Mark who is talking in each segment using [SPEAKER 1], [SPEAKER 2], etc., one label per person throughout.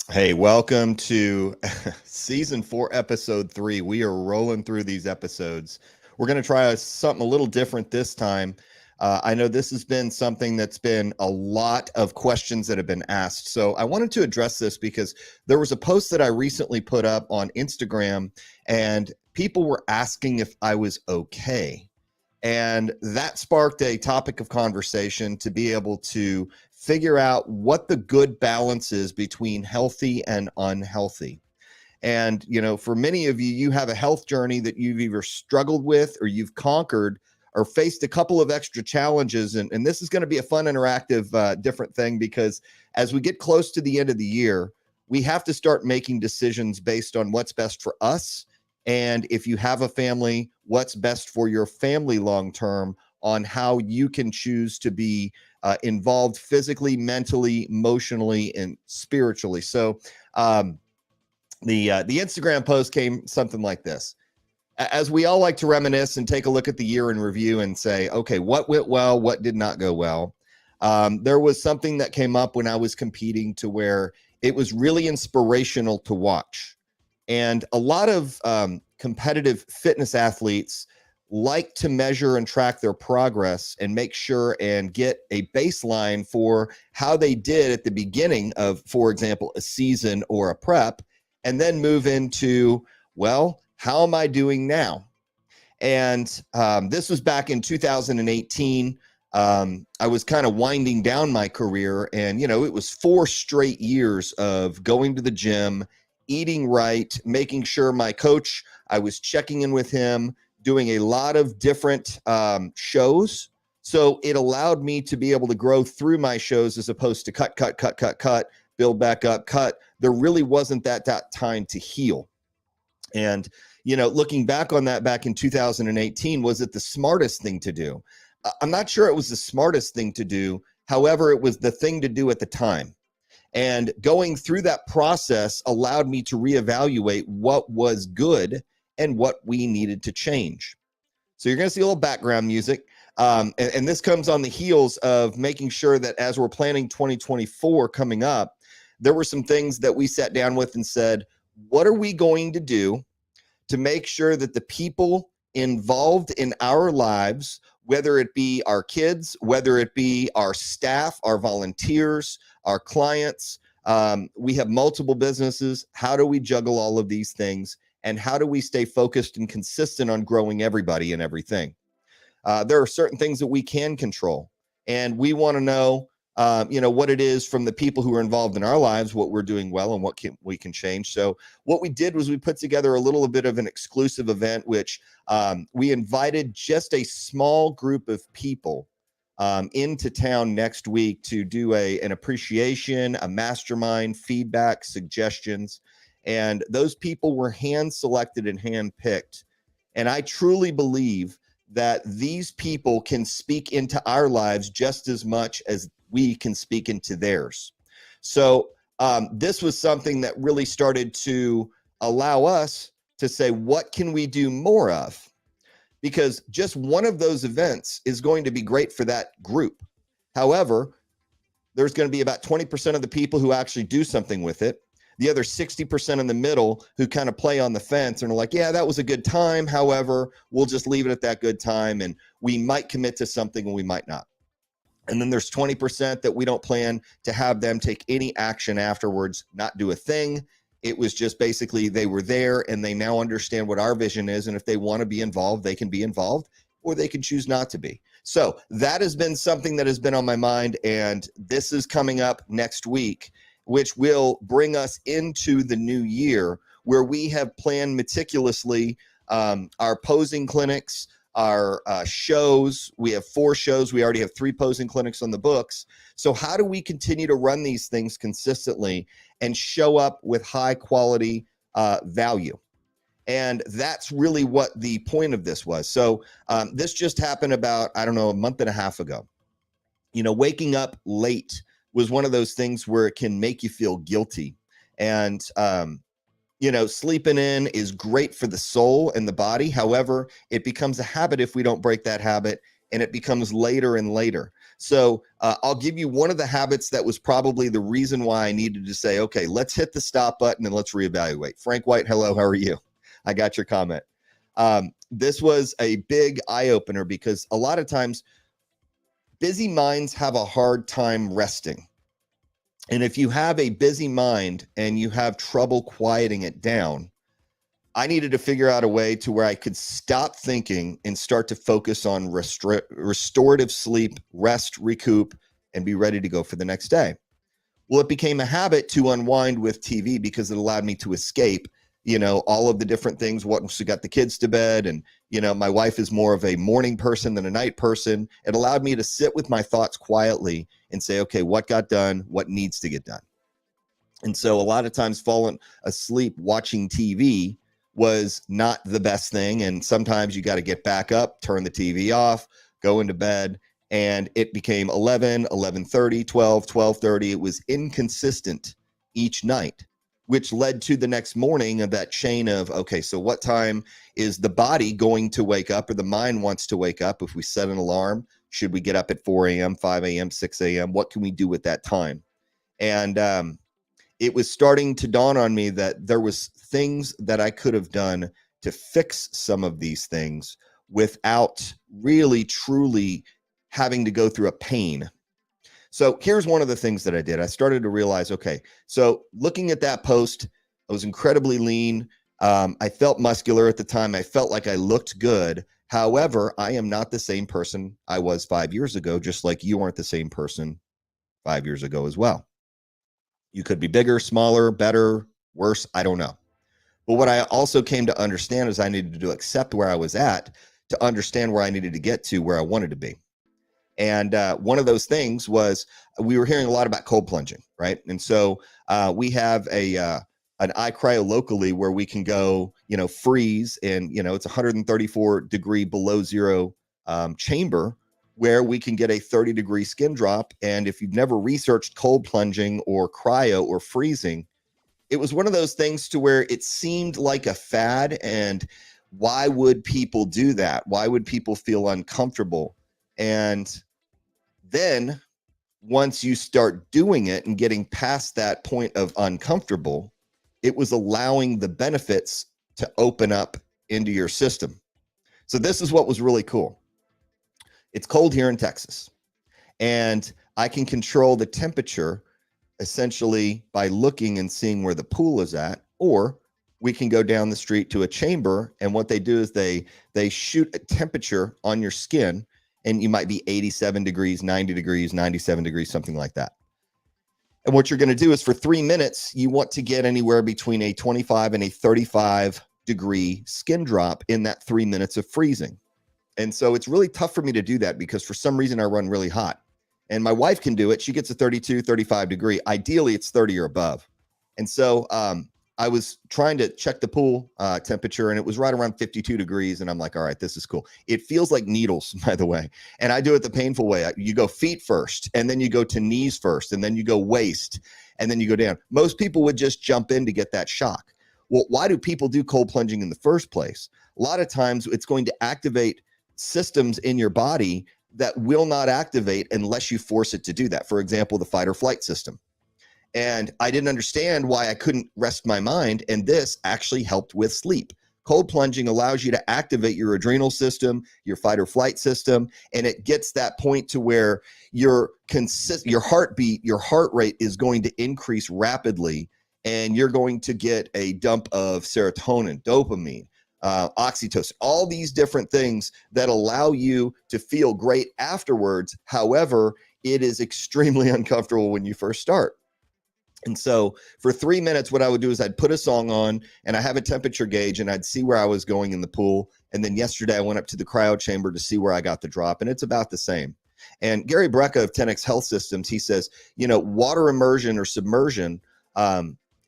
[SPEAKER 1] Hey, welcome to season 4, episode 3. We are rolling through these episodes. We're going to try something a little different this time. I know this has been something that's been a lot of questions that have been asked. So I wanted to address this because there was a post that I recently put up on Instagram, and people were asking if I was okay. And that sparked a topic of conversation to be able to figure out what the good balance is between healthy and unhealthy. And, for many of you, you have a health journey that you've either struggled with or you've conquered or faced a couple of extra challenges. And this is going to be a fun, interactive, different thing because as we get close to the end of the year, we have to start making decisions based on what's best for us. And if you have a family, what's best for your family long term on how you can choose to be involved physically, mentally, emotionally, and spiritually. So, the Instagram post came something like this. As we all like to reminisce and take a look at the year in review and say, okay, what went well, what did not go well? There was something that came up when I was competing to where it was really inspirational to watch. And a lot of competitive fitness athletes like to measure and track their progress and make sure and get a baseline for how they did at the beginning of, for example, a season or a prep, and then move into, well, how am I doing now? And this was back in 2018. I was kind of winding down my career, and it was 4 straight years of going to the gym, eating right, making sure my coach, I was checking in with him, doing a lot of different shows. So it allowed me to be able to grow through my shows as opposed to cut, build back up, cut. There really wasn't that time to heal. And, looking back on that back in 2018, was it the smartest thing to do? I'm not sure it was the smartest thing to do. However, it was the thing to do at the time. And going through that process allowed me to reevaluate what was good and what we needed to change. So you're going to see a little background music. And this comes on the heels of making sure that as we're planning 2024 coming up, there were some things that we sat down with and said, what are we going to do to make sure that the people involved in our lives, whether it be our kids, whether it be our staff, our volunteers, our clients, we have multiple businesses. How do we juggle all of these things? And how do we stay focused and consistent on growing everybody and everything? There are certain things that we can control. And we want to know, what it is from the people who are involved in our lives, what we're doing well and what we can change. So what we did was we put together a little bit of an exclusive event, which we invited just a small group of people into town next week to do an appreciation, a mastermind, feedback, suggestions. And those people were hand selected and hand picked. And I truly believe that these people can speak into our lives just as much as we can speak into theirs. So this was something that really started to allow us to say, what can we do more of? Because just one of those events is going to be great for that group. However, there's going to be about 20% of the people who actually do something with it. The other 60% in the middle who kind of play on the fence and are like, yeah, that was a good time. However, we'll just leave it at that good time. And we might commit to something and we might not. And then there's 20% that we don't plan to have them take any action afterwards, not do a thing. It was just basically they were there and they now understand what our vision is. And if they want to be involved, they can be involved or they can choose not to be. So that has been something that has been on my mind. And this is coming up next week, which will bring us into the new year where we have planned meticulously our posing clinics, our shows. We have 4 shows. We already have 3 posing clinics on the books. So how do we continue to run these things consistently and show up with high quality value? And that's really what the point of this was. So this just happened about, I don't know, a month and a half ago. Waking up late was one of those things where it can make you feel guilty. And sleeping in is great for the soul and the body. However, it becomes a habit if we don't break that habit, and it becomes later and later. So I'll give you one of the habits that was probably the reason why I needed to say, okay, let's hit the stop button and let's reevaluate. Frank White, hello, how are you? I got your comment. This was a big eye opener because a lot of times busy minds have a hard time resting. And if you have a busy mind and you have trouble quieting it down, I needed to figure out a way to where I could stop thinking and start to focus on restorative sleep, rest, recoup, and be ready to go for the next day. Well, it became a habit to unwind with TV because it allowed me to escape, all of the different things once we got the kids to bed. And, my wife is more of a morning person than a night person. It allowed me to sit with my thoughts quietly and say, okay, what got done? What needs to get done? And so a lot of times falling asleep watching TV was not the best thing. And sometimes you got to get back up, turn the TV off, go into bed. And it became 11, 11:30, 12, 12:30. It was inconsistent each night, which led to the next morning of that chain of, okay, so what time is the body going to wake up or the mind wants to wake up? If we set an alarm, should we get up at 4 a.m., 5 a.m., 6 a.m.? What can we do with that time? And it was starting to dawn on me that there was things that I could have done to fix some of these things without really, truly having to go through a pain. So here's one of the things that I did. I started to realize, okay, so looking at that post, I was incredibly lean. I felt muscular at the time. I felt like I looked good. However, I am not the same person I was 5 years ago, just like you aren't the same person 5 years ago as well. You could be bigger, smaller, better, worse. I don't know. But what I also came to understand is I needed to accept where I was at to understand where I needed to get to where I wanted to be. And one of those things was we were hearing a lot about cold plunging, right? And so we have an iCryo locally where we can go, freeze, and it's 134 degree below zero chamber where we can get a 30-degree skin drop. And if you've never researched cold plunging or cryo or freezing, it was one of those things to where it seemed like a fad. And why would people do that? Why would people feel uncomfortable? And then once you start doing it and getting past that point of uncomfortable, it was allowing the benefits to open up into your system. So this is what was really cool. It's cold here in Texas, and I can control the temperature essentially by looking and seeing where the pool is at, or we can go down the street to a chamber, and what they do is they shoot a temperature on your skin, and you might be 87 degrees, 90 degrees, 97 degrees, something like that. And what you're going to do is for 3 minutes, you want to get anywhere between a 25 and a 35 degree skin drop in that 3 minutes of freezing. And so it's really tough for me to do that because for some reason I run really hot. And my wife can do it. She gets a 32, 35 degree. Ideally, it's 30 or above. And so I was trying to check the pool temperature, and it was right around 52 degrees. And I'm like, all right, this is cool. It feels like needles, by the way. And I do it the painful way. You go feet first, and then you go to knees first, and then you go waist, and then you go down. Most people would just jump in to get that shock. Well, why do people do cold plunging in the first place? A lot of times it's going to activate systems in your body that will not activate unless you force it to do that. For example, the fight or flight system. And I didn't understand why I couldn't rest my mind. And this actually helped with sleep. Cold plunging allows you to activate your adrenal system, your fight or flight system, and it gets that point to where your heartbeat, your heart rate is going to increase rapidly, and you're going to get a dump of serotonin, dopamine, oxytocin, all these different things that allow you to feel great afterwards. However, it is extremely uncomfortable when you first start. And so for 3 minutes, what I would do is I'd put a song on, and I have a temperature gauge, and I'd see where I was going in the pool. And then yesterday I went up to the cryo chamber to see where I got the drop, and it's about the same. And Gary Brecka of 10X Health Systems, he says, water immersion or submersion,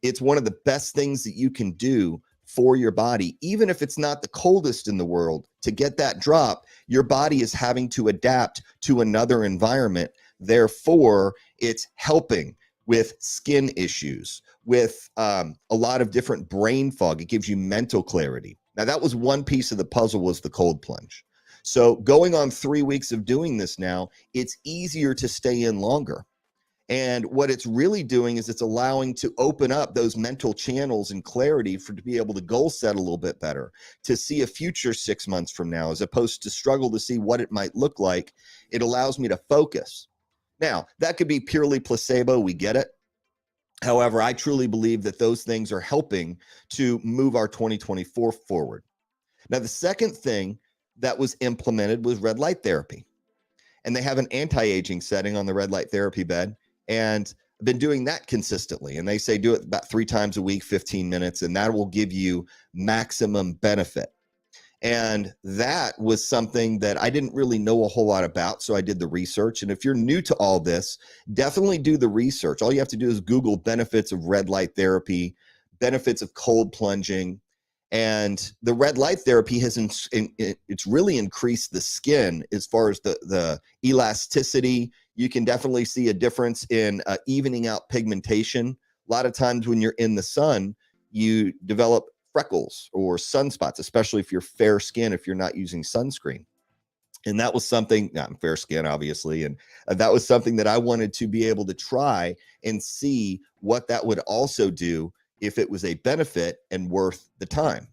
[SPEAKER 1] it's one of the best things that you can do for your body. Even if it's not the coldest in the world, to get that drop, your body is having to adapt to another environment. Therefore, it's helping with skin issues, with a lot of different brain fog. It gives you mental clarity. Now, that was one piece of the puzzle, was the cold plunge. So going on 3 weeks of doing this now, it's easier to stay in longer. And what it's really doing is it's allowing to open up those mental channels and clarity for to be able to goal set a little bit better, to see a future 6 months from now, as opposed to struggle to see what it might look like. It allows me to focus. Now, that could be purely placebo. We get it. However, I truly believe that those things are helping to move our 2024 forward. Now, the second thing that was implemented was red light therapy. And they have an anti-aging setting on the red light therapy bed. And I've been doing that consistently. And they say do it about 3 times a week, 15 minutes, and that will give you maximum benefit. And that was something that I didn't really know a whole lot about. So I did the research. And if you're new to all this, definitely do the research. All you have to do is Google benefits of red light therapy, benefits of cold plunging. And the red light therapy has it's really increased the skin as far as the elasticity. You can definitely see a difference in evening out pigmentation. A lot of times when you're in the sun, you develop freckles or sunspots, especially if you're fair skin, if you're not using sunscreen. And that was something, I'm fair skin, obviously. And that was something that I wanted to be able to try and see what that would also do if it was a benefit and worth the time.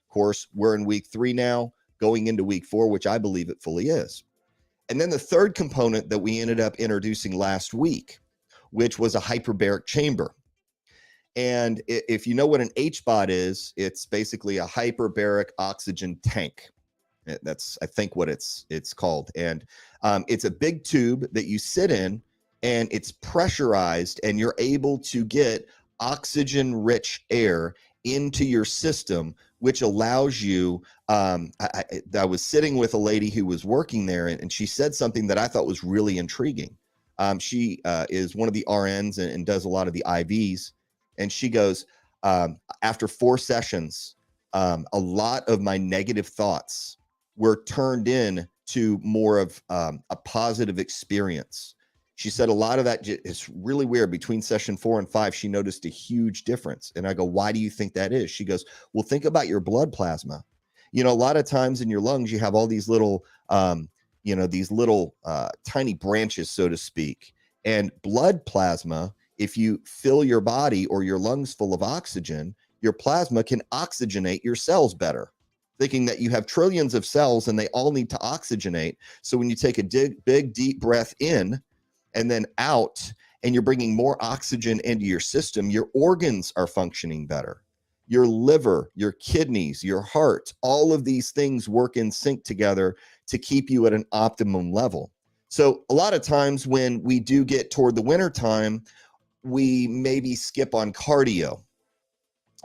[SPEAKER 1] Of course, we're in week 3 now, going into week 4, which I believe it fully is. And then the third component that we ended up introducing last week, which was a hyperbaric chamber. And if you know what an HBOT is, it's basically a hyperbaric oxygen tank. That's, I think, what it's called. And it's a big tube that you sit in, and it's pressurized, and you're able to get oxygen-rich air into your system, which allows you, I was sitting with a lady who was working there, and she said something that I thought was really intriguing. She is one of the RNs and does a lot of the IVs. And she goes, after 4 sessions, a lot of my negative thoughts were turned in to more of a positive experience. She said a lot of that is really weird. Between session 4 and 5, she noticed a huge difference. And I go, why do you think that is? She goes, well, think about your blood plasma. You know, a lot of times in your lungs, you have all these little, tiny branches, so to speak. And blood plasma, if you fill your body or your lungs full of oxygen, your plasma can oxygenate your cells better. Thinking that you have trillions of cells and they all need to oxygenate. So when you take a big, deep breath in and then out, and you're bringing more oxygen into your system, your organs are functioning better. Your liver, your kidneys, your heart, all of these things work in sync together to keep you at an optimum level. So a lot of times when we do get toward the winter time, we maybe skip on cardio.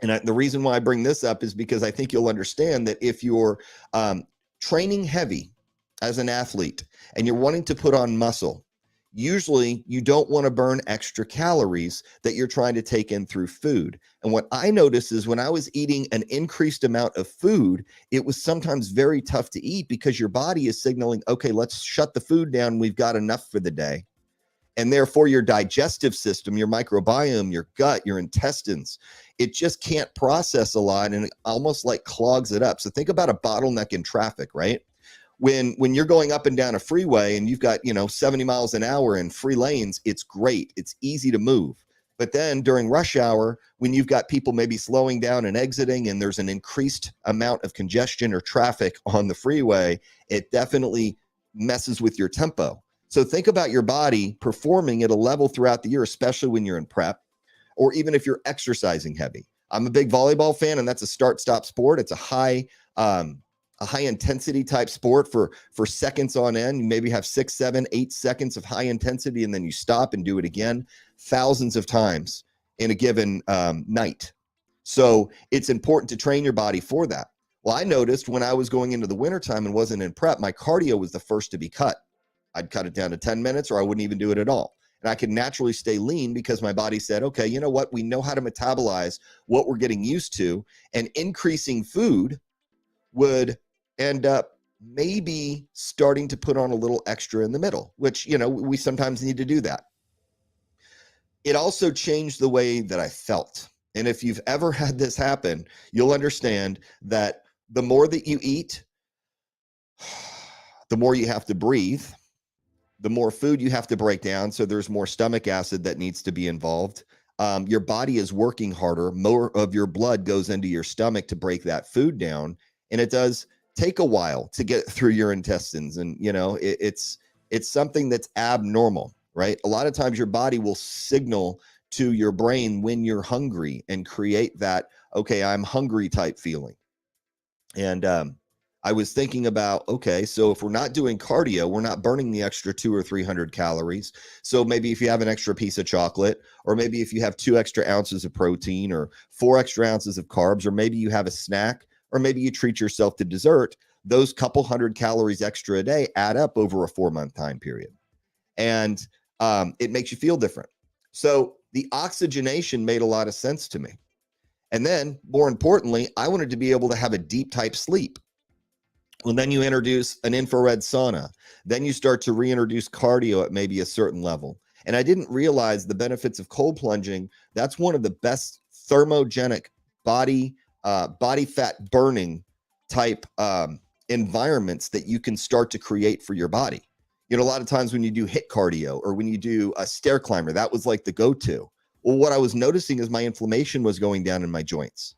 [SPEAKER 1] And the reason why I bring this up is because I think you'll understand that if you're training heavy as an athlete and you're wanting to put on muscle, usually you don't want to burn extra calories that you're trying to take in through food. And what I noticed is when I was eating an increased amount of food, it was sometimes very tough to eat because your body is signaling, okay, let's shut the food down. We've got enough for the day. And therefore, your digestive system, your microbiome, your gut, your intestines, it just can't process a lot, and it almost like clogs it up. So think about a bottleneck in traffic, right? When you're going up and down a freeway and you've got 70 miles an hour in free lanes, it's great. It's easy to move. But then during rush hour, when you've got people maybe slowing down and exiting, and there's an increased amount of congestion or traffic on the freeway, it definitely messes with your tempo. So think about your body performing at a level throughout the year, especially when you're in prep, or even if you're exercising heavy. I'm a big volleyball fan, and that's a start-stop sport. It's a high intensity type sport for seconds on end. You maybe have 6, 7, 8 seconds of high intensity, and then you stop and do it again thousands of times in a given night. So it's important to train your body for that. Well, I noticed when I was going into the wintertime and wasn't in prep, my cardio was the first to be cut. I'd cut it down to 10 minutes, or I wouldn't even do it at all. And I could naturally stay lean because my body said, okay, you know what? We know how to metabolize what we're getting used to, and increasing food would end up maybe starting to put on a little extra in the middle, which, we sometimes need to do that. It also changed the way that I felt. And if you've ever had this happen, you'll understand that the more that you eat, the more you have to breathe, the more food you have to break down. So there's more stomach acid that needs to be involved. Your body is working harder. More of your blood goes into your stomach to break that food down. And it does take a while to get through your intestines. And, it's something that's abnormal, right? A lot of times your body will signal to your brain when you're hungry and create that, okay, I'm hungry type feeling. And I was thinking about, okay, so if we're not doing cardio, we're not burning the extra 200 or 300 calories. So maybe if you have an extra piece of chocolate, or maybe if you have 2 extra ounces of protein or 4 extra ounces of carbs, or maybe you have a snack, or maybe you treat yourself to dessert, those couple hundred calories extra a day add up over a 4-month time period. And it makes you feel different. So the oxygenation made a lot of sense to me. And then more importantly, I wanted to be able to have a deep type sleep. Well, then you introduce an infrared sauna. Then you start to reintroduce cardio at maybe a certain level. And I didn't realize the benefits of cold plunging. That's one of the best thermogenic body fat burning type environments that you can start to create for your body. A lot of times when you do HIIT cardio or when you do a stair climber, that was like the go-to. Well, what I was noticing is my inflammation was going down in my joints.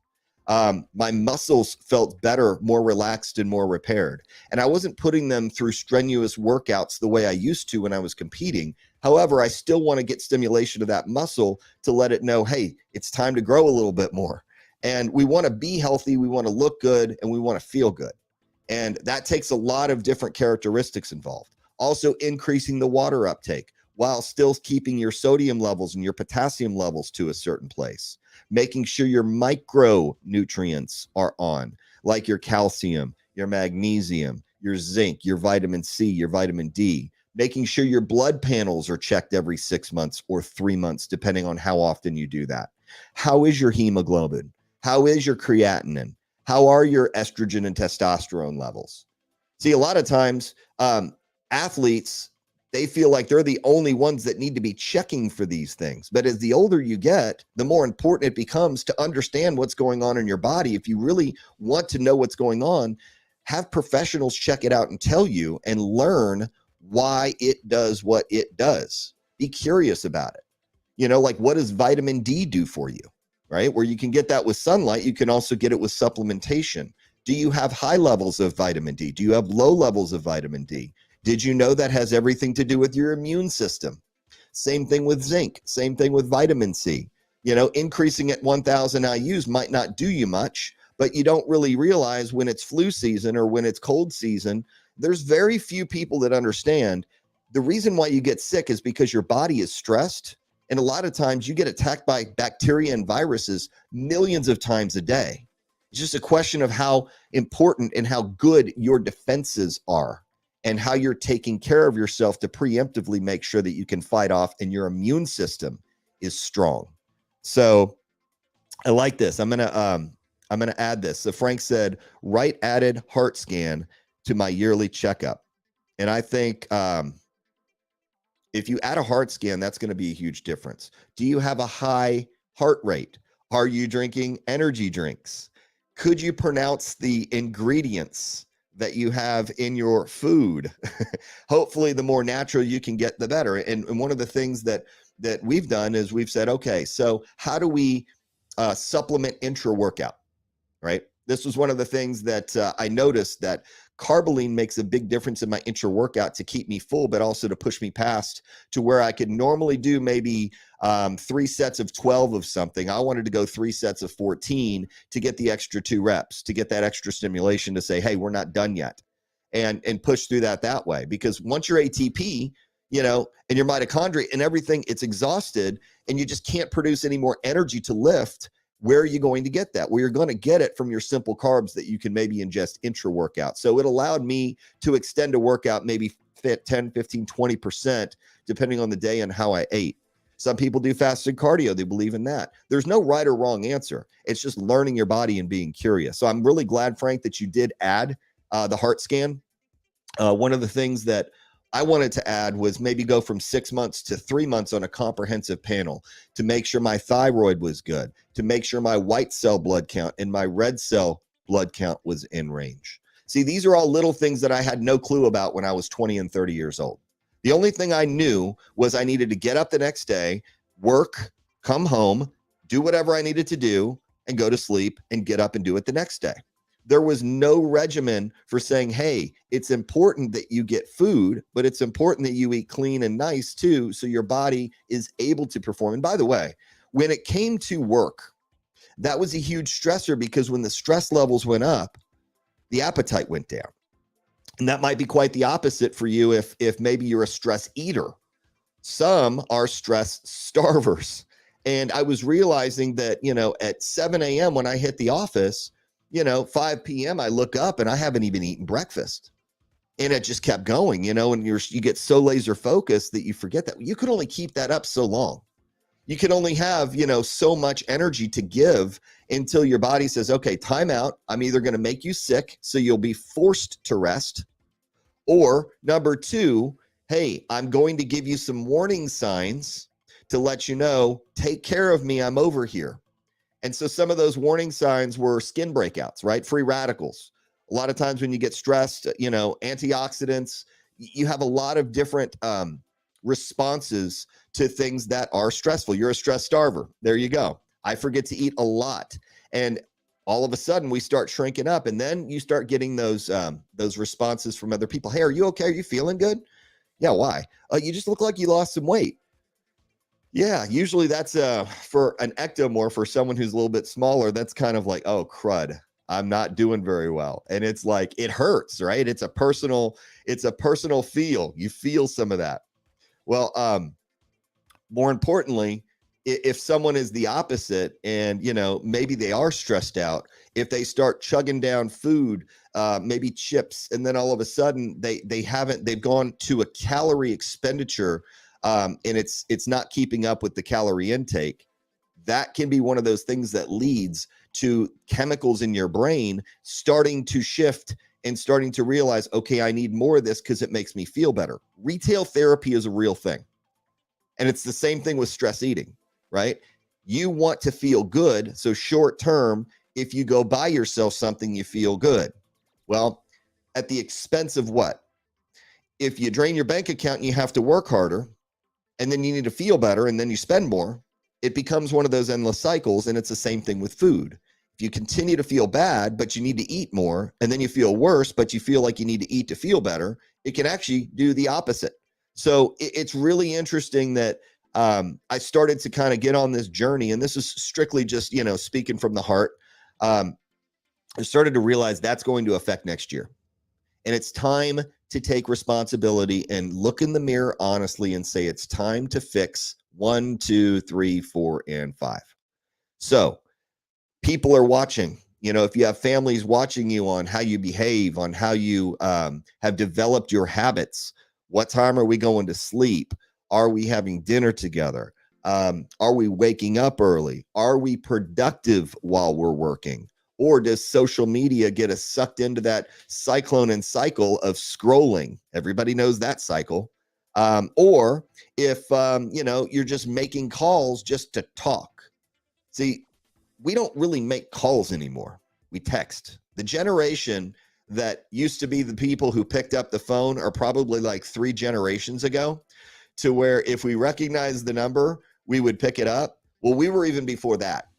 [SPEAKER 1] My muscles felt better, more relaxed, and more repaired. And I wasn't putting them through strenuous workouts the way I used to when I was competing. However, I still want to get stimulation of that muscle to let it know, hey, it's time to grow a little bit more. And we want to be healthy, we want to look good, and we want to feel good. And that takes a lot of different characteristics involved. Also increasing the water uptake while still keeping your sodium levels and your potassium levels to a certain place. Making sure your micronutrients are on, like your calcium, your magnesium, your zinc, your vitamin C, your vitamin D. Making sure your blood panels are checked every 6 months or 3 months, depending on how often you do that. How is your hemoglobin? How is your creatinine? How are your estrogen and testosterone levels? See, a lot of times athletes, they feel like they're the only ones that need to be checking for these things. But as the older you get, the more important it becomes to understand what's going on in your body. If you really want to know what's going on, have professionals check it out and tell you and learn why it does what it does. Be curious about it. Like what does vitamin D do for you, right? Where you can get that with sunlight, you can also get it with supplementation. Do you have high levels of vitamin D? Do you have low levels of vitamin D? Did you know that has everything to do with your immune system? Same thing with zinc, same thing with vitamin C. Increasing at 1,000 IUs might not do you much, but you don't really realize when it's flu season or when it's cold season, there's very few people that understand the reason why you get sick is because your body is stressed. And a lot of times you get attacked by bacteria and viruses millions of times a day. It's just a question of how important and how good your defenses are, and how you're taking care of yourself to preemptively make sure that you can fight off and your immune system is strong. So I like this. I'm gonna add this. So Frank said, right added heart scan to my yearly checkup. And I think if you add a heart scan, that's going to be a huge difference. Do you have a high heart rate? Are you drinking energy drinks? Could you pronounce the ingredients that you have in your food? Hopefully the more natural you can get, the better. And one of the things that we've done is we've said, okay, so how do we supplement intra workout, right? This was one of the things that I noticed, that Carbolene makes a big difference in my intra workout to keep me full, but also to push me past to where I could normally do maybe 3 sets of 12 of something. I wanted to go 3 sets of 14 to get the extra 2 reps, to get that extra stimulation to say, hey, we're not done yet, and push through that way. Because once your ATP, and your mitochondria and everything, it's exhausted and you just can't produce any more energy to lift. Where are you going to get that? Well, you're going to get it from your simple carbs that you can maybe ingest intra workout. So it allowed me to extend a workout maybe 10, 15, 20%, depending on the day and how I ate. Some people do fasted cardio. They believe in that. There's no right or wrong answer. It's just learning your body and being curious. So I'm really glad, Frank, that you did add the heart scan. One of the things that I wanted to add was maybe go from 6 months to 3 months on a comprehensive panel to make sure my thyroid was good, to make sure my white cell blood count and my red cell blood count was in range. See, these are all little things that I had no clue about when I was 20 and 30 years old. The only thing I knew was I needed to get up the next day, work, come home, do whatever I needed to do, and go to sleep and get up and do it the next day. There was no regimen for saying, hey, it's important that you get food, but it's important that you eat clean and nice too, so your body is able to perform. And by the way, when it came to work, that was a huge stressor because when the stress levels went up, the appetite went down. And that might be quite the opposite for you if maybe you're a stress eater. Some are stress starvers. And I was realizing that, at 7 a.m. when I hit the office, 5 p.m. I look up and I haven't even eaten breakfast. And it just kept going, and you get so laser focused that you forget that you could only keep that up so long. You can only have, so much energy to give until your body says, okay, time out. I'm either going to make you sick, so you'll be forced to rest. Or number two, hey, I'm going to give you some warning signs to let you know, take care of me, I'm over here. And so some of those warning signs were skin breakouts, right? Free radicals. A lot of times when you get stressed, antioxidants, you have a lot of different responses to things that are stressful. You're a stress starver. There you go. I forget to eat a lot. And all of a sudden we start shrinking up, and then you start getting those responses from other people. Hey, are you okay? Are you feeling good? Yeah. Why? You just look like you lost some weight. Yeah. Usually that's for an ectomorph, for someone who's a little bit smaller. That's kind of like, oh, crud, I'm not doing very well. And it's like, it hurts, right? It's a personal feel. You feel some of that. Well, more importantly, if someone is the opposite and, maybe they are stressed out, if they start chugging down food, maybe chips, and then all of a sudden they've gone to a calorie expenditure, and it's not keeping up with the calorie intake, that can be one of those things that leads to chemicals in your brain starting to shift and starting to realize, okay, I need more of this because it makes me feel better. Retail therapy is a real thing. And it's the same thing with stress eating, right? You want to feel good. So short term, if you go buy yourself something, you feel good. Well, at the expense of what? If you drain your bank account and you have to work harder, and then you need to feel better, and then you spend more, it becomes one of those endless cycles. And it's the same thing with food. If you continue to feel bad, but you need to eat more, and then you feel worse, but you feel like you need to eat to feel better, it can actually do the opposite. So it's really interesting that I started to kind of get on this journey, and this is strictly just, speaking from the heart. I started to realize that's going to affect next year. And it's time to take responsibility and look in the mirror honestly and say, it's time to fix 1, 2, 3, 4, and 5. So people are watching. If you have families watching you on how you behave, on how you have developed your habits, what time are we going to sleep? Are we having dinner together? Are we waking up early? Are we productive while we're working? Or does social media get us sucked into that cyclone and cycle of scrolling? Everybody knows that cycle. Or if, you're just making calls just to talk. See, we don't really make calls anymore. We text. The generation that used to be the people who picked up the phone are probably like 3 generations ago, to where if we recognize the number, we would pick it up. Well, we were even before that.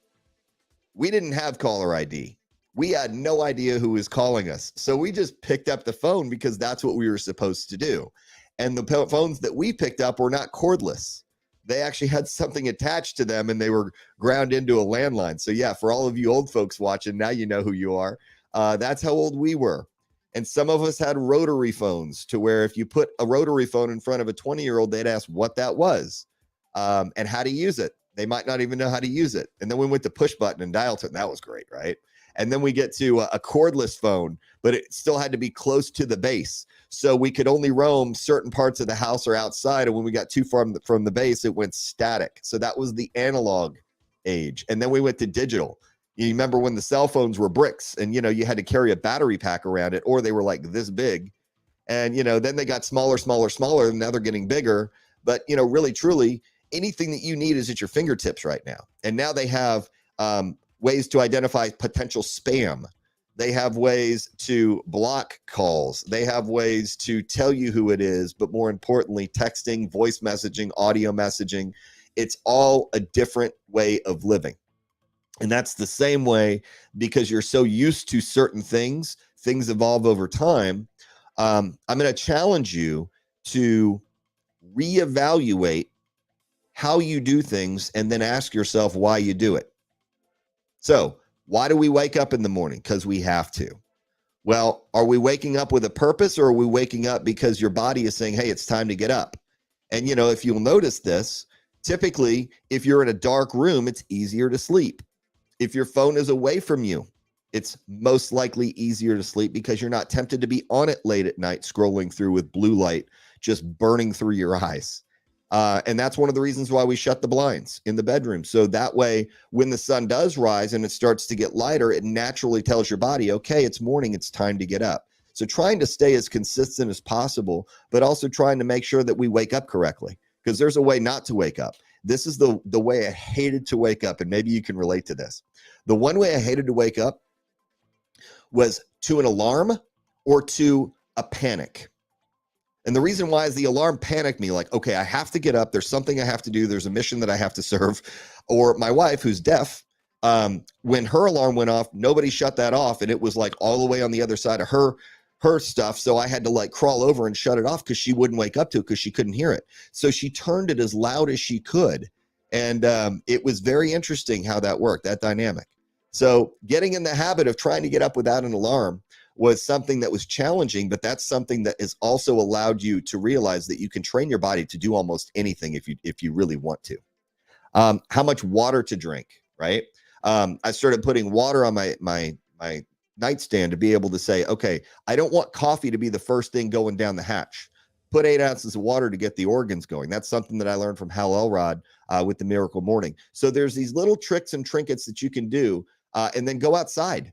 [SPEAKER 1] We didn't have caller ID. We had no idea who was calling us. So we just picked up the phone because that's what we were supposed to do. And the phones that we picked up were not cordless. They actually had something attached to them, and they were ground into a landline. So yeah, for all of you old folks watching, now you know who you are. That's how old we were. And some of us had rotary phones, to where if you put a rotary phone in front of a 20-year-old, they'd ask what that was and how to use it. They might not even know how to use it. And then we went to push button and dial tone. That was great, right? And then we get to a cordless phone, but it still had to be close to the base. So we could only roam certain parts of the house or outside. And when we got too far from the base, it went static. So that was the analog age. And then we went to digital. You remember when the cell phones were bricks and, you had to carry a battery pack around it, or they were like this big. And, then they got smaller, and now they're getting bigger. But, really, truly, anything that you need is at your fingertips right now. And now they have ways to identify potential spam. They have ways to block calls. They have ways to tell you who it is, but more importantly, texting, voice messaging, audio messaging. It's all a different way of living. And that's the same way because you're so used to certain things. Things evolve over time. I'm going to challenge you to reevaluate how you do things and then ask yourself why you do it. So, why do we wake up in the morning? Because we have to. Well, are we waking up with a purpose, or are we waking up because your body is saying, hey, it's time to get up? And, if you'll notice this, typically, if you're in a dark room, it's easier to sleep. If your phone is away from you, it's most likely easier to sleep because you're not tempted to be on it late at night, scrolling through with blue light, just burning through your eyes. And that's one of the reasons why we shut the blinds in the bedroom. So that way, when the sun does rise and it starts to get lighter, it naturally tells your body, okay, it's morning, it's time to get up. So trying to stay as consistent as possible, but also trying to make sure that we wake up correctly, because there's a way not to wake up. This is the way I hated to wake up, and maybe you can relate to this. The one way I hated to wake up was to an alarm or to a panic. And the reason why is the alarm panicked me, like, okay, I have to get up. There's something I have to do. There's a mission that I have to serve. Or my wife, who's deaf, when her alarm went off, nobody shut that off. And it was like all the way on the other side of her stuff. So I had to like crawl over and shut it off because she wouldn't wake up to it because she couldn't hear it. So she turned it as loud as she could. And it was very interesting how that worked, that dynamic. So getting in the habit of trying to get up without an alarm was something that was challenging, but that's something that has also allowed you to realize that you can train your body to do almost anything if you really want to. How much water to drink, right? I started putting water on my nightstand to be able to say, okay, I don't want coffee to be the first thing going down the hatch. Put 8 ounces of water to get the organs going. That's something that I learned from Hal Elrod with the Miracle Morning. So there's these little tricks and trinkets that you can do, and then go outside.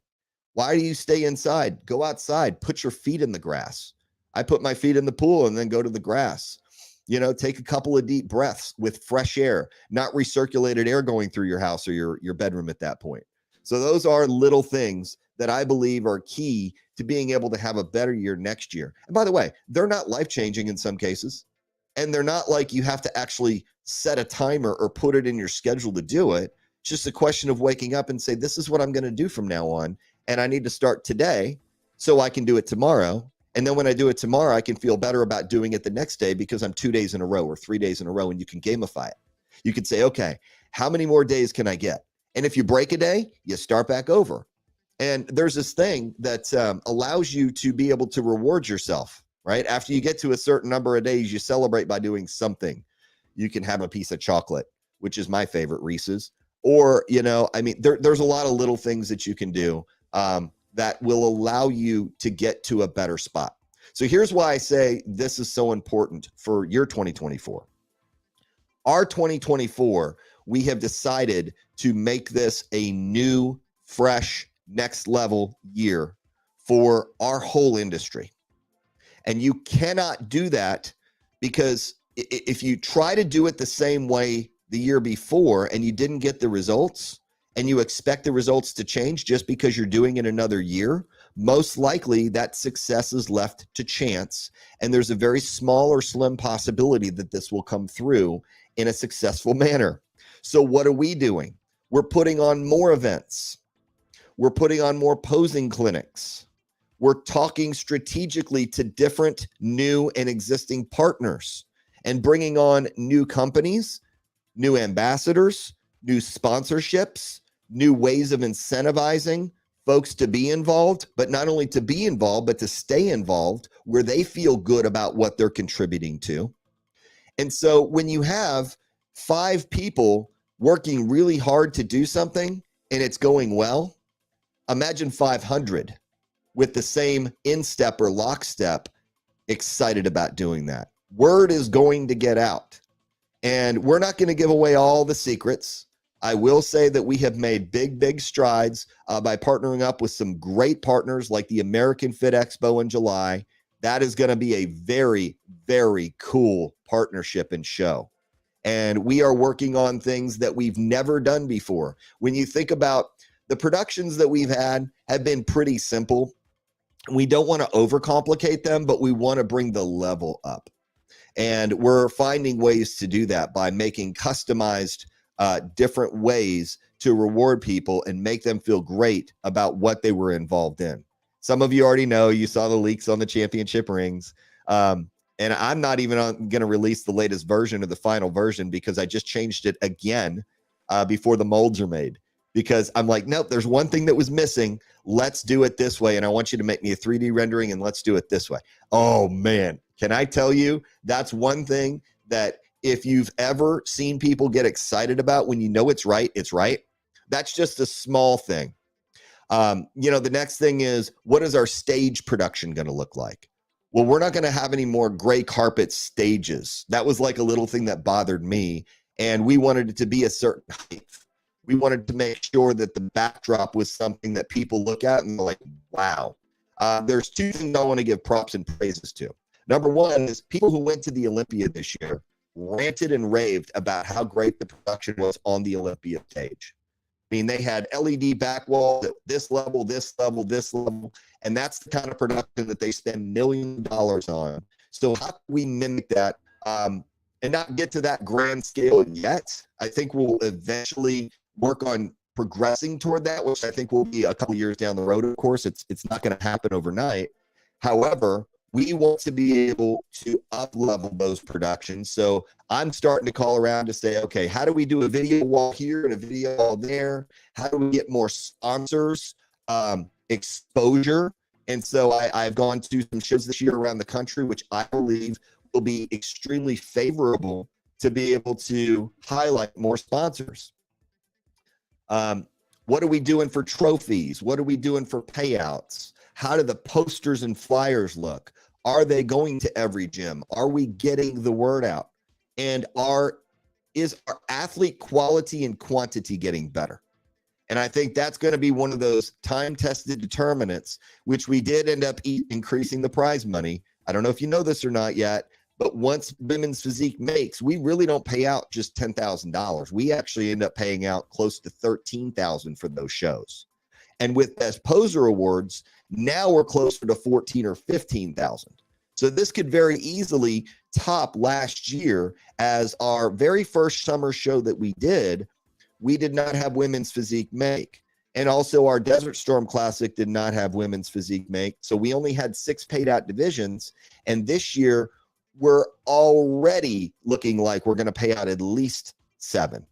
[SPEAKER 1] Why do you stay inside? Go outside. Put your feet in the grass. I put my feet in the pool and then go to the grass. Take a couple of deep breaths with fresh air, not recirculated air going through your house or your bedroom at that point. So those are little things that I believe are key to being able to have a better year next year. And by the way, they're not life-changing in some cases. And they're not like you have to actually set a timer or put it in your schedule to do it. It's just a question of waking up and say, this is what I'm going to do from now on. And I need to start today so I can do it tomorrow. And then when I do it tomorrow, I can feel better about doing it the next day because I'm 2 days in a row or 3 days in a row, and you can gamify it. You can say, okay, how many more days can I get? And if you break a day, you start back over. And there's this thing that allows you to be able to reward yourself, right? After you get to a certain number of days, you celebrate by doing something. You can have a piece of chocolate, which is my favorite, Reese's. Or, there's a lot of little things that you can do that will allow you to get to a better spot. So here's why I say this is so important for your 2024. Our 2024, we have decided to make this a new, fresh, next level year for our whole industry. And you cannot do that because if you try to do it the same way the year before and you didn't get the results, and you expect the results to change just because you're doing it another year, most likely that success is left to chance. And there's a very small or slim possibility that this will come through in a successful manner. So what are we doing? We're putting on more events. We're putting on more posing clinics. We're talking strategically to different new and existing partners and bringing on new companies, new ambassadors, new sponsorships, new ways of incentivizing folks to be involved, but not only to be involved, but to stay involved where they feel good about what they're contributing to. And so when you have 5 people working really hard to do something and it's going well, imagine 500 with the same in-step or lockstep excited about doing that. Word is going to get out. And we're not going to give away all the secrets. I will say that we have made big strides by partnering up with some great partners like the American Fit Expo in July. That is going to be a very, very cool partnership and show. And we are working on things that we've never done before. When you think about The productions that we've had have been pretty simple. We don't want to overcomplicate them, but we want to bring the level up. And we're finding ways to do that by making customized different ways to reward people and make them feel great about what they were involved in. Some of you already know, you saw the leaks on the championship rings. And I'm not even going to release the latest version of the final version because I just changed it again before the molds are made. Because I'm like, nope, there's one thing that was missing. Let's do it this way. And I want you to make me a 3D rendering and let's do it this way. Oh, man. Can I tell you, that's one thing that if you've ever seen people get excited about when you know it's right, it's right. That's just a small thing. The next thing is, what is our stage production going to look like? Well, we're not going to have any more gray carpet stages. That was like a little thing that bothered me. And we wanted it to be a certain height. We wanted to make sure that the backdrop was something that people look at and they're like, wow. There's two things I want to give props and praises to. Number one is people who went to the Olympia this year ranted and raved about how great the production was on the Olympia stage. I mean, they had LED back walls at this level, this level, this level, and that's the kind of production that they spend millions of dollars on. So how can we mimic that and not get to that grand scale yet? I think we'll eventually work on progressing toward that, which I think will be a couple years down the road. Of course, it's not going to happen overnight. However, we want to be able to up-level those productions. So I'm starting to call around to say, okay, how do we do a video wall here and a video wall there? How do we get more sponsors, exposure? And so I've gone to some shows this year around the country, which I believe will be extremely favorable to be able to highlight more sponsors. What are we doing for trophies? What are we doing for payouts? How do the posters and flyers look? Are they going to every gym? Are we getting the word out? And is our athlete quality and quantity getting better? And I think that's going to be one of those time-tested determinants, which we did end up increasing the prize money. I don't know if you know this or not yet, but once Women's Physique makes, we really don't pay out just $10,000. We actually end up paying out close to $13,000 for those shows. And with Best Poser Awards, now we're closer to $14,000 or $15,000. So this could very easily top last year as our very first summer show that we did not have Women's Physique make. And also our Desert Storm Classic did not have Women's Physique make. So we only had 6 paid out divisions. And this year, we're already looking like we're going to pay out at least 7.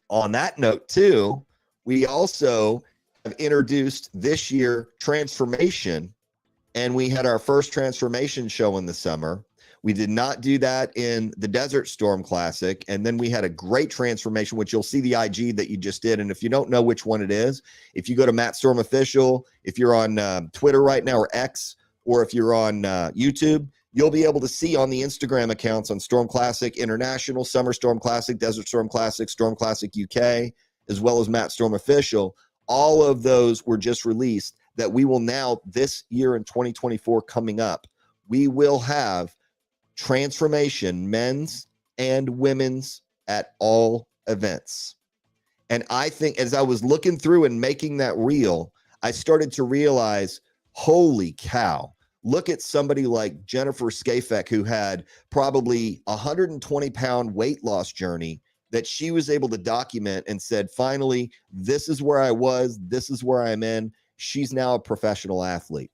[SPEAKER 1] On that note, too, we also have introduced this year Transformation, and we had our first Transformation show in the summer. We did not do that in the Desert Storm Classic, and then we had a great Transformation, which you'll see the IG that you just did. And if you don't know which one it is, if you go to Matt Storm Official, if you're on Twitter right now or X, or if you're on YouTube, you'll be able to see on the Instagram accounts on Storm Classic International, Summer Storm Classic, Desert Storm Classic, Storm Classic UK, as well as Matt Storm Official. All of those were just released that we will now, this year in 2024 coming up, we will have Transformation, men's and women's, at all events. And I think as I was looking through and making that reel, I started to realize, holy cow, look at somebody like Jennifer Skafek, who had probably a 120-pound weight loss journey that she was able to document and said, finally, this is where I was, this is where I'm in. She's now a professional athlete.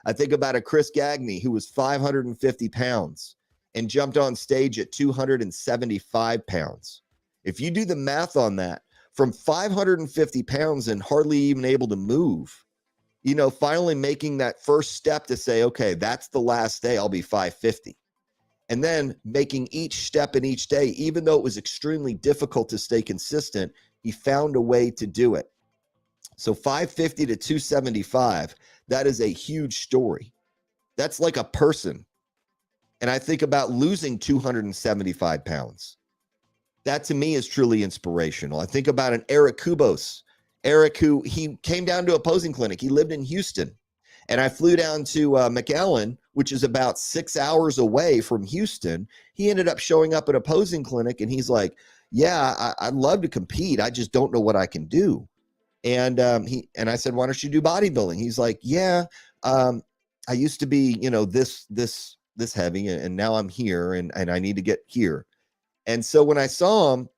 [SPEAKER 1] I think about a Chris Gagne, who was 550 pounds and jumped on stage at 275 pounds. If you do the math on that, from 550 pounds and hardly even able to move, finally making that first step to say, okay, that's the last day, I'll be 550. And then making each step in each day, even though it was extremely difficult to stay consistent, he found a way to do it. So 550 to 275, that is a huge story. That's like a person. And I think about losing 275 pounds. That to me is truly inspirational. I think about an Eric Kubos. Eric, who he came down to a posing clinic. He lived in Houston. And I flew down to McAllen, which is about 6 hours away from Houston. He ended up showing up at a posing clinic, and he's like, yeah, I'd love to compete. I just don't know what I can do. And I said, why don't you do bodybuilding? He's like, yeah, I used to be, this heavy, and now I'm here, and I need to get here. And so when I saw him,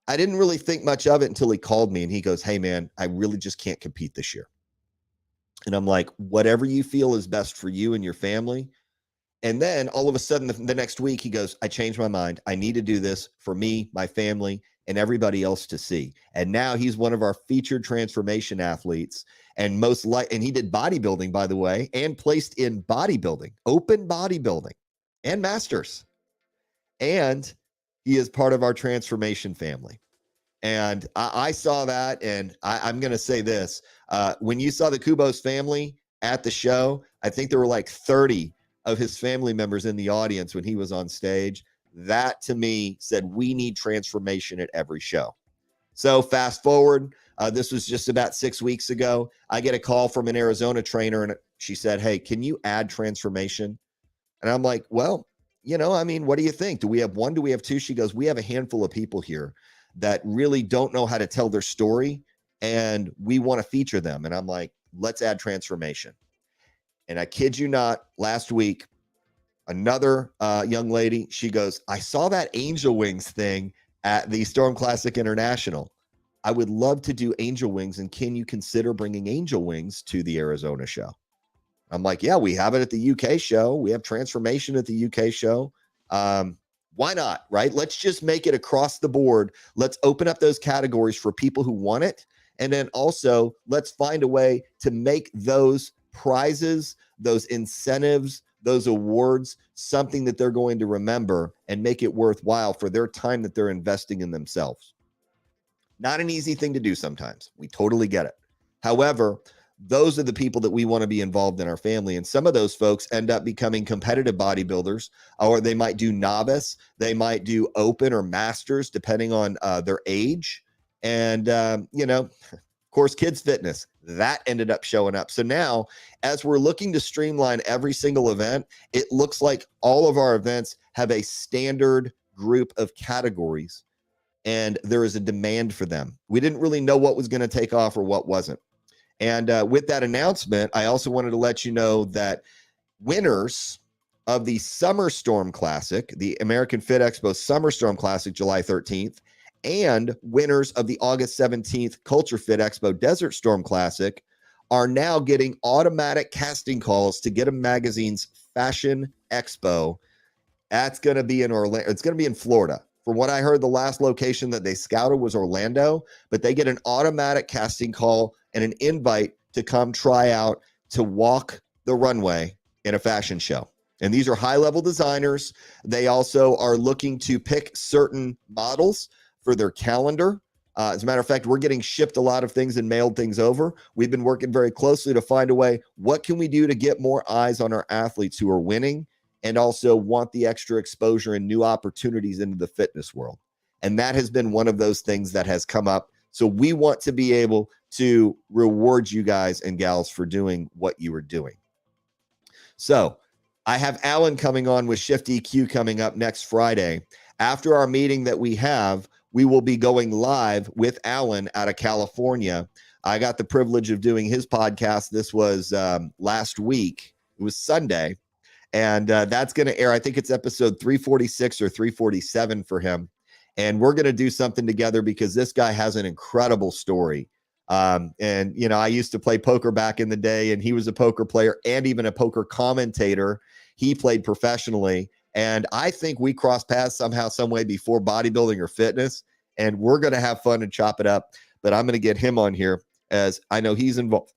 [SPEAKER 1] I didn't really think much of it until he called me and he goes, hey man, I really just can't compete this year. And I'm like, whatever you feel is best for you and your family. And then all of a sudden, the next week, he goes, I changed my mind. I need to do this for me, my family, and everybody else to see. And now he's one of our featured transformation athletes. And and he did bodybuilding, by the way, and placed in bodybuilding, open bodybuilding, and masters. And he is part of our transformation family. And I saw that, and I'm going to say this. When you saw the Kubos family at the show, I think there were like 30 of his family members in the audience when he was on stage. That to me said, we need transformation at every show. So fast forward, this was just about 6 weeks ago. I get a call from an Arizona trainer, and she said, hey, can you add transformation? And I'm like, well, what do you think? Do we have one? Do we have two? She goes, we have a handful of people here that really don't know how to tell their story, and we want to feature them. And I'm like, let's add transformation. And I kid you not, last week, another young lady, she goes, I saw that Angel Wings thing at the Storm Classic International. I would love to do Angel Wings, and can you consider bringing Angel Wings to the Arizona show? I'm like, yeah, we have it at the UK show. We have transformation at the UK show. Why not, right? Let's just make it across the board. Let's open up those categories for people who want it. And then also let's find a way to make those prizes, those incentives, those awards, something that they're going to remember and make it worthwhile for their time that they're investing in themselves. Not an easy thing to do sometimes. We totally get it. However, those are the people that we want to be involved in our family. And some of those folks end up becoming competitive bodybuilders, or they might do novice, they might do open or masters, depending on their age. And, of course, kids fitness, that ended up showing up. So now, as we're looking to streamline every single event, it looks like all of our events have a standard group of categories, and there is a demand for them. We didn't really know what was going to take off or what wasn't. And with that announcement, I also wanted to let you know that winners of the Summer Storm Classic, the American Fit Expo Summer Storm Classic, July 13th, and winners of the August 17th Culture Fit Expo Desert Storm Classic are now getting automatic casting calls to Get 'Em Magazine's Fashion Expo. That's going to be in Orlando. It's going to be in Florida. From what I heard, the last location that they scouted was Orlando, but they get an automatic casting call and an invite to come try out to walk the runway in a fashion show. And these are high-level designers. They also are looking to pick certain models for their calendar. As a matter of fact, we're getting shipped a lot of things and mailed things over. We've been working very closely to find a way, what can we do to get more eyes on our athletes who are winning and also want the extra exposure and new opportunities into the fitness world. And that has been one of those things that has come up. So we want to be able to reward you guys and gals for doing what you are doing. So I have Alan coming on with Shift EQ coming up next Friday. After our meeting that we have, we will be going live with Alan out of California. I got the privilege of doing his podcast. This was last week. It was Sunday. And that's going to air. I think it's episode 346 or 347 for him. And we're going to do something together because this guy has an incredible story. I used to play poker back in the day, and he was a poker player and even a poker commentator. He played professionally. And I think we crossed paths somehow, some way before bodybuilding or fitness. And we're going to have fun and chop it up. But I'm going to get him on here, as I know he's involved,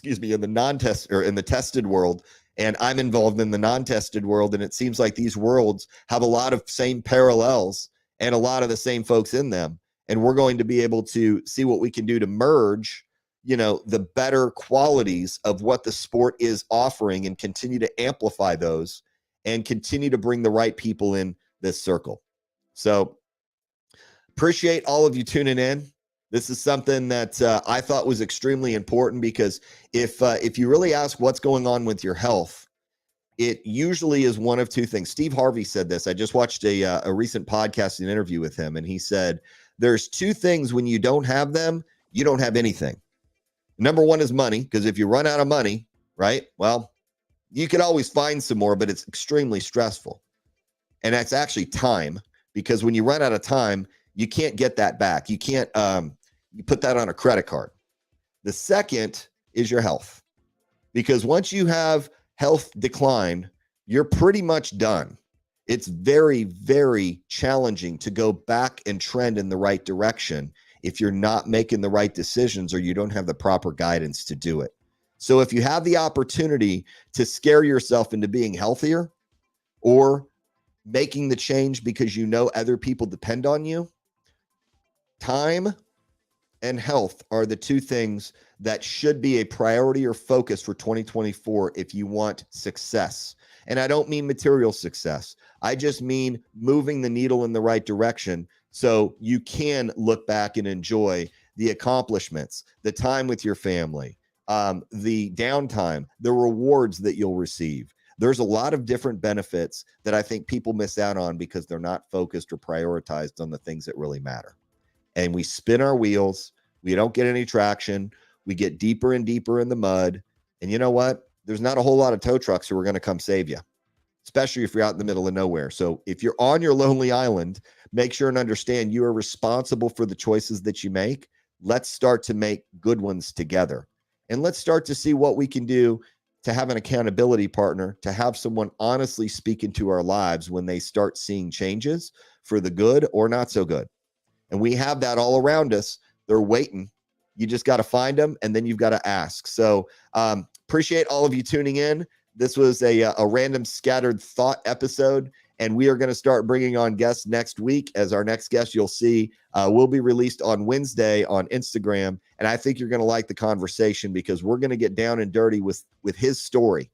[SPEAKER 1] in the non-test or in the tested world. And I'm involved in the non-tested world. And it seems like these worlds have a lot of same parallels and a lot of the same folks in them. And we're going to be able to see what we can do to merge, the better qualities of what the sport is offering and continue to amplify those and continue to bring the right people in this circle. So appreciate all of you tuning in. This is something that I thought was extremely important because if you really ask what's going on with your health, it usually is one of two things. Steve Harvey said this. I just watched a recent podcast and interview with him, and he said, there's two things when you don't have them, you don't have anything. Number one is money, because if you run out of money, right, well, you could always find some more, but it's extremely stressful. And that's actually time, because when you run out of time, you can't get that back. You can't you put that on a credit card. The second is your health, because once you have health decline, you're pretty much done. It's very, very challenging to go back and trend in the right direction if you're not making the right decisions or you don't have the proper guidance to do it. So if you have the opportunity to scare yourself into being healthier or making the change because you know other people depend on you, time and health are the two things that should be a priority or focus for 2024 if you want success. And I don't mean material success. I just mean moving the needle in the right direction so you can look back and enjoy the accomplishments, the time with your family, the downtime, the rewards that you'll receive. There's a lot of different benefits that I think people miss out on because they're not focused or prioritized on the things that really matter. And we spin our wheels. We don't get any traction. We get deeper and deeper in the mud. And you know what? There's not a whole lot of tow trucks who are going to come save you, especially if you're out in the middle of nowhere. So if you're on your lonely island, make sure and understand you are responsible for the choices that you make. Let's start to make good ones together. And let's start to see what we can do to have an accountability partner, to have someone honestly speak into our lives when they start seeing changes for the good or not so good. And we have that all around us. They're waiting. You just got to find them, and then you've got to ask. So appreciate all of you tuning in. This was a random scattered thought episode, and we are going to start bringing on guests next week. As our next guest, you'll see, will be released on Wednesday on Instagram, and I think you're going to like the conversation because we're going to get down and dirty with his story.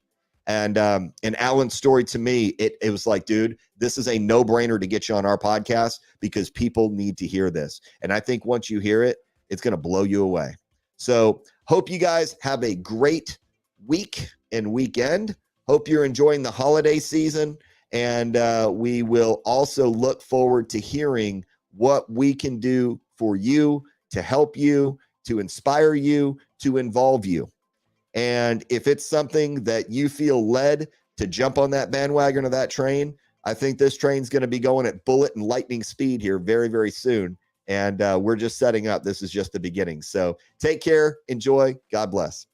[SPEAKER 1] And Alan's story, to me, it was like, dude, this is a no-brainer to get you on our podcast because people need to hear this. And I think once you hear it, it's going to blow you away. So hope you guys have a great week and weekend. Hope you're enjoying the holiday season. And we will also look forward to hearing what we can do for you, to help you, to inspire you, to involve you. And if it's something that you feel led to jump on that bandwagon or that train, I think this train's going to be going at bullet and lightning speed here very, very soon. And we're just setting up. This is just the beginning. So take care. Enjoy. God bless.